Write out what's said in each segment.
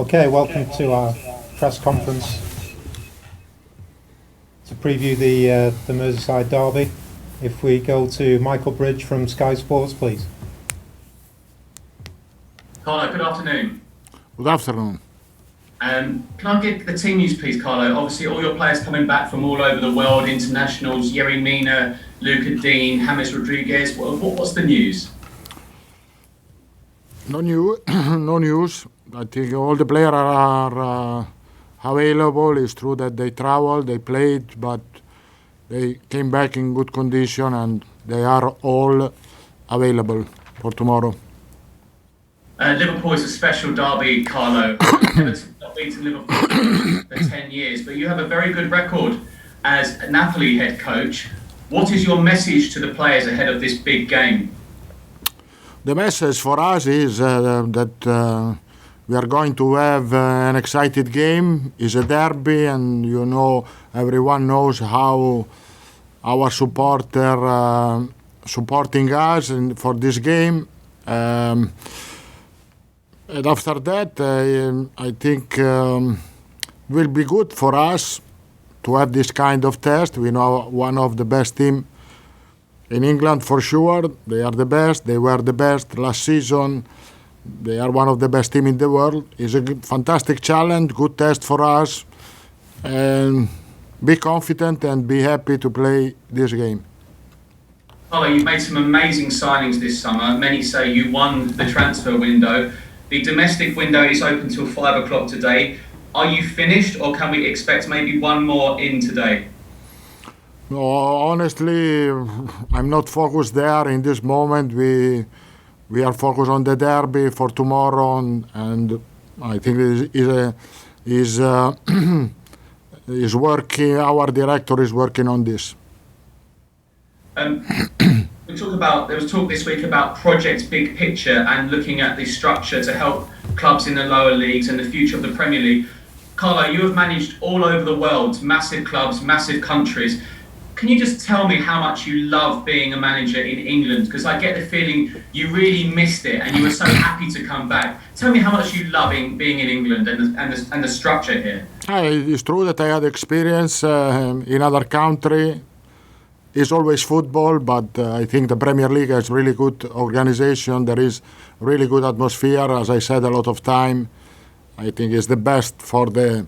Okay, welcome to our press conference to preview the Merseyside derby. If we go to Michael Bridge from Sky Sports, please. Carlo, good afternoon. Good afternoon. Can I get the team news, please, Carlo? Obviously, all your players coming back from all over the world, internationals, Yerry Mina, Luca Dean, James Rodriguez. What's the news? No news. I think all the players are available. It's true that they traveled, they played, but they came back in good condition and they are all available for tomorrow. Liverpool is a special derby, Carlo. Everton not beaten Liverpool for 10 years, but you have a very good record as Napoli head coach. What is your message to the players ahead of this big game? The message for us is that we are going to have an exciting game. It's a derby, and everyone knows how our supporter supporting us for this game. And after that, I think will be good for us to have this kind of test. We know one of the best team in England for sure. They are the best. They were the best last season. They are one of the best team in the world. It's a fantastic challenge, good test for us. And be confident and be happy to play this game. Carlo, you've made some amazing signings this summer. Many say you won the transfer window. The domestic window is open till 5 o'clock today. Are you finished, or can we expect maybe one more in today? No, honestly, I'm not focused there in this moment. We are focused on the derby for tomorrow, and I think is working. Our director is working on this. There was talk this week about Project Big Picture and looking at the structure to help clubs in the lower leagues and the future of the Premier League. Carlo, you have managed all over the world, massive clubs, massive countries. Can you just tell me how much you love being a manager in England? Because I get the feeling you really missed it and you were so happy to come back. Tell me how much you love being in England and the structure here. It's true that I had experience in other country. It's always football, but I think the Premier League has really good organization. There is really good atmosphere, as I said a lot of time. I think it's the best for the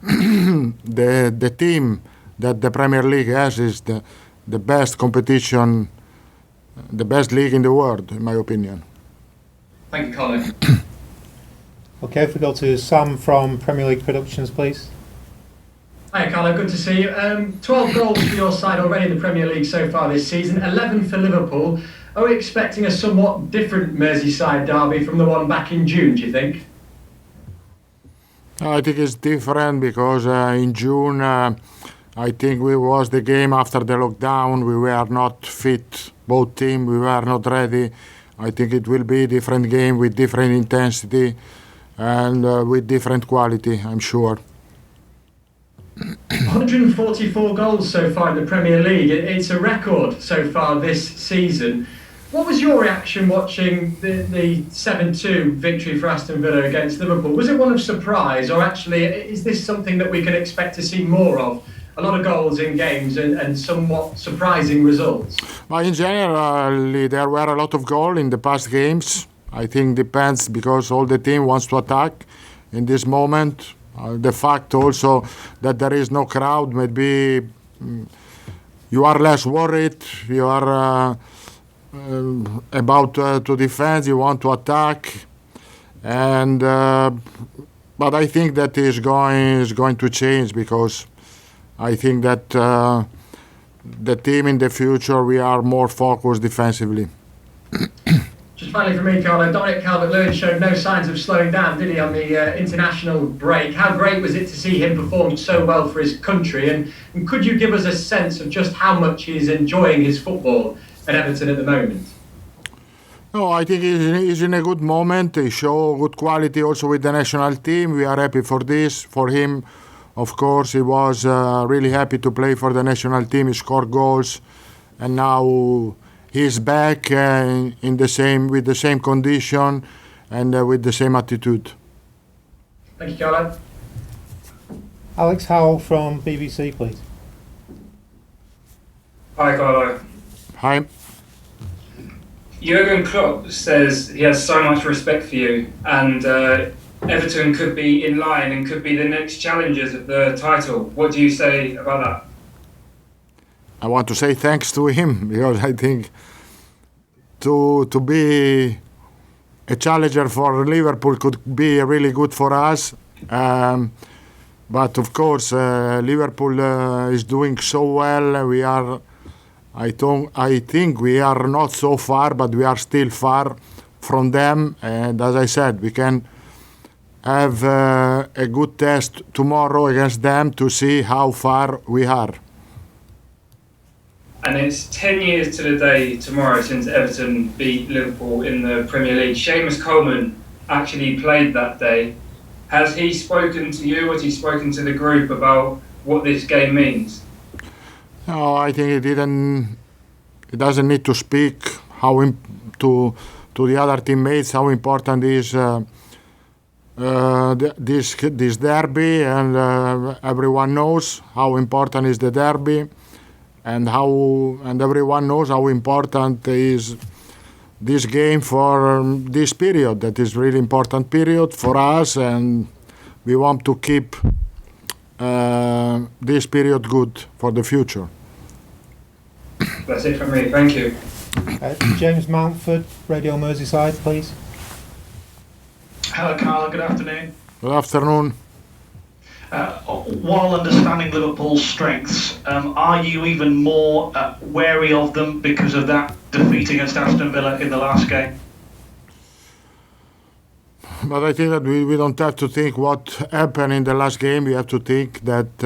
the team that the Premier League has. Is the best competition, the best league in the world, in my opinion. Thank you, Carlo. Okay, if we go to Sam from Premier League Productions, please. Hi Carlo, good to see you. 12 goals for your side already in the Premier League so far this season, 11 for Liverpool. Are we expecting a somewhat different Merseyside derby from the one back in June, do you think? I think it's different because in June, I think we was the game after the lockdown. We were not fit, both teams. We were not ready. I think it will be a different game with different intensity and with different quality, I'm sure. 144 goals so far in the Premier League. It's a record so far this season. What was your reaction watching the 7-2 victory for Aston Villa against Liverpool? Was it one of surprise, or actually is this something that we can expect to see more of? A lot of goals in games and somewhat surprising results. Well, in general, there were a lot of goals in the past games. I think depends because all the team wants to attack in this moment. The fact also that there is no crowd, maybe you are less worried. You are about to defend. You want to attack, and but I think that is going to change because I think that the team in the future we are more focused defensively. Just finally for me, Carlo, Dominic Calvert-Lewin showed no signs of slowing down, did he, on the international break? How great was it to see him perform so well for his country? And could you give us a sense of just how much he's enjoying his football at Everton at the moment? No, I think he's in a good moment. He showed good quality also with the national team. We are happy for this. For him, of course, he was really happy to play for the national team. He scored goals, and now he's back with the same condition and with the same attitude. Thank you, Carlo. Alex Howell from BBC, please. Hi, Carlo. Hi. Jurgen Klopp says he has so much respect for you, and Everton could be in line and could be the next challengers of the title. What do you say about that? I want to say thanks to him because I think to be a challenger for Liverpool could be really good for us. But of course, Liverpool is doing so well. I think we are not so far, but we are still far from them. And as I said, we can have a good test tomorrow against them to see how far we are. And it's 10 years to the day tomorrow since Everton beat Liverpool in the Premier League. Seamus Coleman actually played that day. Has he spoken to you? Has he spoken to the group about what this game means? No, I think he didn't. He doesn't need to speak to the other teammates how important is this derby, and everyone knows how important is the derby, and everyone knows how important is this game for this period. That is really important period for us, and we want to keep this period good for the future. That's it from me. Thank you. James Mountford, Radio Merseyside, please. Hello, Carlo. Good afternoon. Good afternoon. While understanding Liverpool's strengths, are you even more wary of them because of that defeat against Aston Villa in the last game? But I think that we don't have to think what happened in the last game. We have to think that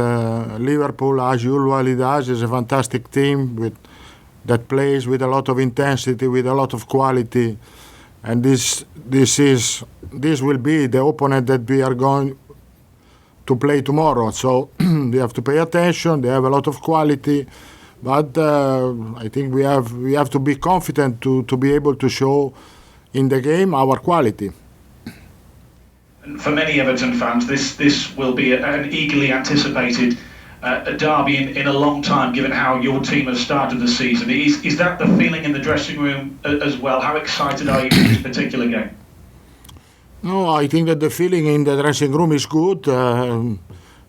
Liverpool, as usually does, is a fantastic team that plays with a lot of intensity, with a lot of quality, and this will be the opponent that we are going to play tomorrow. So we have to pay attention. They have a lot of quality, but I think we have to be confident to be able to show in the game our quality. For many Everton fans, this will be an eagerly anticipated a derby in a long time, given how your team has started the season. Is that the feeling in the dressing room as well? How excited are you for this particular game? No, I think that the feeling in the dressing room is good.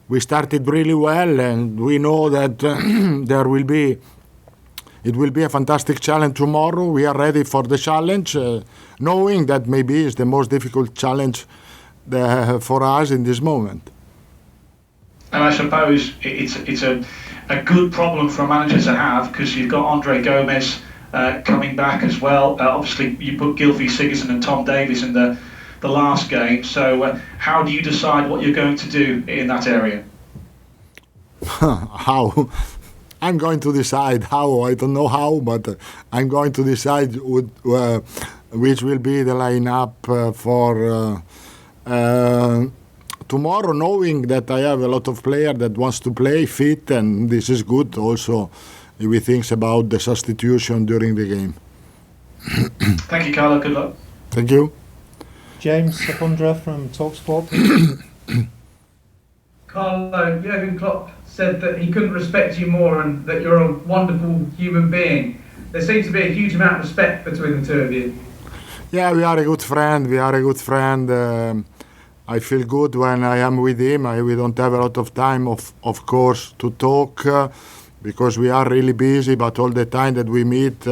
We started really well, and we know that it will be a fantastic challenge tomorrow. We are ready for the challenge, knowing that maybe it's the most difficult challenge for us in this moment. And I suppose it's a good problem for a manager to have, because you've got Andre Gomez coming back as well. Obviously, you put Gylfi Sigurdsson and Tom Davies in the last game. So how do you decide what you're going to do in that area? How? I'm going to decide how. I don't know how, but I'm going to decide which will be the lineup for tomorrow, knowing that I have a lot of players that wants to play fit, and this is good also if we think about the substitution during the game. Thank you, Carlo. Good luck. Thank you. James Secundra from TalkSport. Carlo, Jurgen Klopp said that he couldn't respect you more and that you're a wonderful human being. There seems to be a huge amount of respect between the two of you. Yeah, we are a good friend. I feel good when I am with him. We don't have a lot of time, of course, to talk because we are really busy. But all the time that we meet,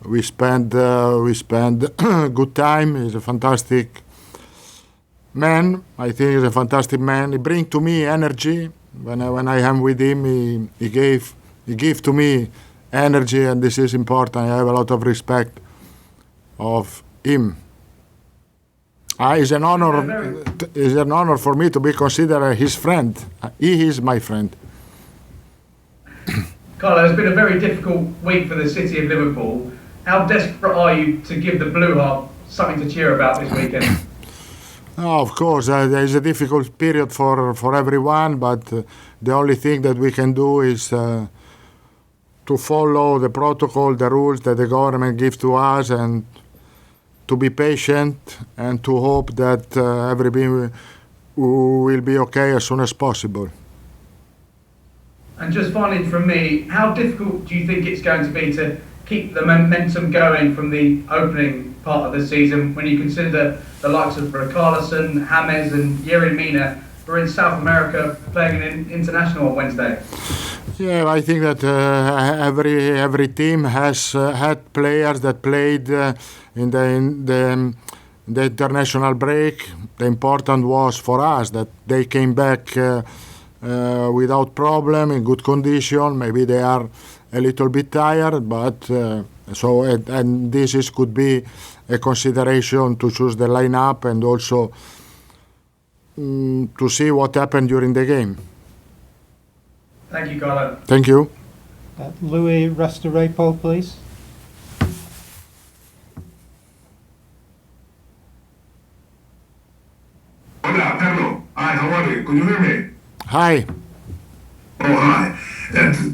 we spend good time. He's a fantastic man. I think he's a fantastic man. He brings to me energy. When I am with him, he gave to me energy, and this is important. I have a lot of respect of him. It's an honor for me to be considered his friend. He is my friend. Carlo, it's been a very difficult week for the city of Liverpool. How desperate are you to give the Blue Heart something to cheer about this weekend? Oh, of course, there is a difficult period for everyone, but the only thing that we can do is to follow the protocol, the rules that the government gives to us, and to be patient and to hope that everything will be okay as soon as possible. And just finally from me, how difficult do you think it's going to be to keep the momentum going from the opening part of the season when you consider the likes of Richarlison, James and Yerry Mina who are in South America playing an international on Wednesday? Yeah, I think that every team has had players that played in the international break. The important was for us that they came back without problem, in good condition. Maybe they are a little bit tired, but and this could be a consideration to choose the lineup and also to see what happened during the game. Thank you, Carlo. Thank you. Louis Restaurapo, please. Hola, Carlo. Hi, how are you? Can you hear me? Hi. Oh, hi.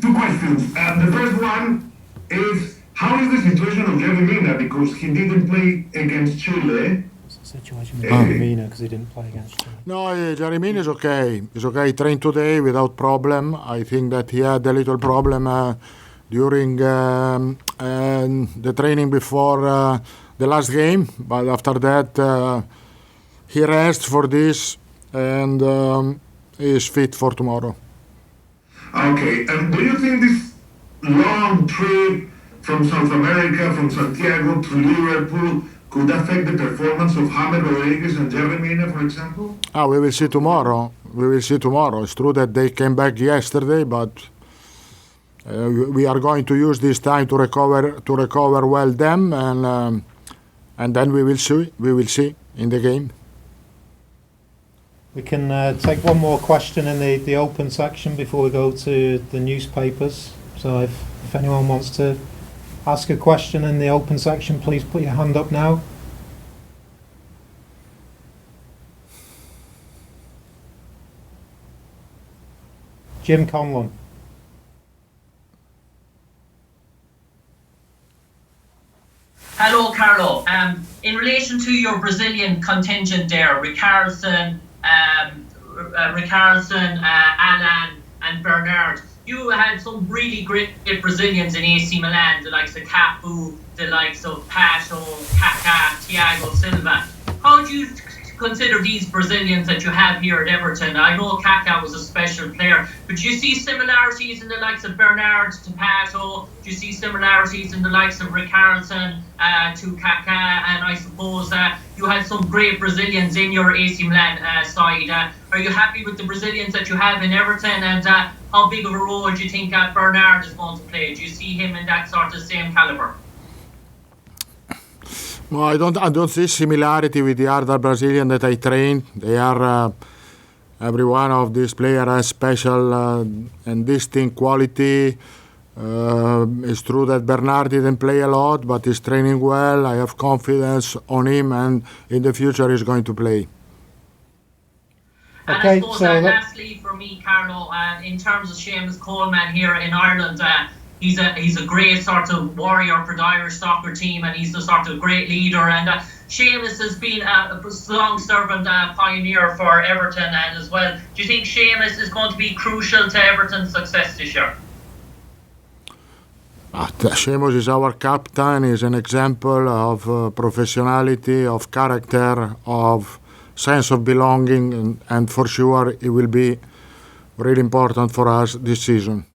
Two questions. The first one is, how is the situation of Jerry Mina? Because he didn't play against Chile. What's the situation with Mina because he didn't play against Chile? No, Jerry Mina is okay. He's okay. He trained today without problem. I think that he had a little problem during the training before the last game, but after that he rests for this and is fit for tomorrow. Okay, and do you think this long trip from South America, from Santiago to Liverpool, could affect the performance of James Rodriguez and Jerry Mina, for example? We will see tomorrow. We will see tomorrow. It's true that they came back yesterday, but we are going to use this time to recover well them, and then we will see. We will see in the game. We can take one more question in the open section before we go to the newspapers. So if anyone wants to ask a question in the open section, please put your hand up now. Jim Conlon. Hello, Carlo. In relation to your Brazilian contingent there, Richarlison, Alan and Bernard, you had some really great Brazilians in AC Milan, the likes of Cafu, the likes of Pato, Kaká, Thiago Silva. How do you consider these Brazilians that you have here at Everton? I know Kaká was a special player, but do you see similarities in the likes of Bernard to Pato? Do you see similarities in the likes of Richarlison to Kaká? And I suppose you had some great Brazilians in your AC Milan side. Are you happy with the Brazilians that you have in Everton? And how big of a role do you think Bernard is going to play? Do you see him in that sort of same caliber? No, I don't see similarity with the other Brazilian that I trained. They are every one of these players has special and distinct quality. It's true that Bernard didn't play a lot, but he's training well. I have confidence on him, and in the future he's going to play. And Okay, I suppose so lastly for me, Carlo, in terms of Seamus Coleman here in Ireland, he's a great sort of warrior for the Irish soccer team, and he's the sort of great leader. And Seamus has been a long-serving pioneer for Everton and as well. Do you think Seamus is going to be crucial to Everton's success this year? Seamus is our captain. He's an example of professionality, of character, of sense of belonging, and for sure he will be really important for us this season.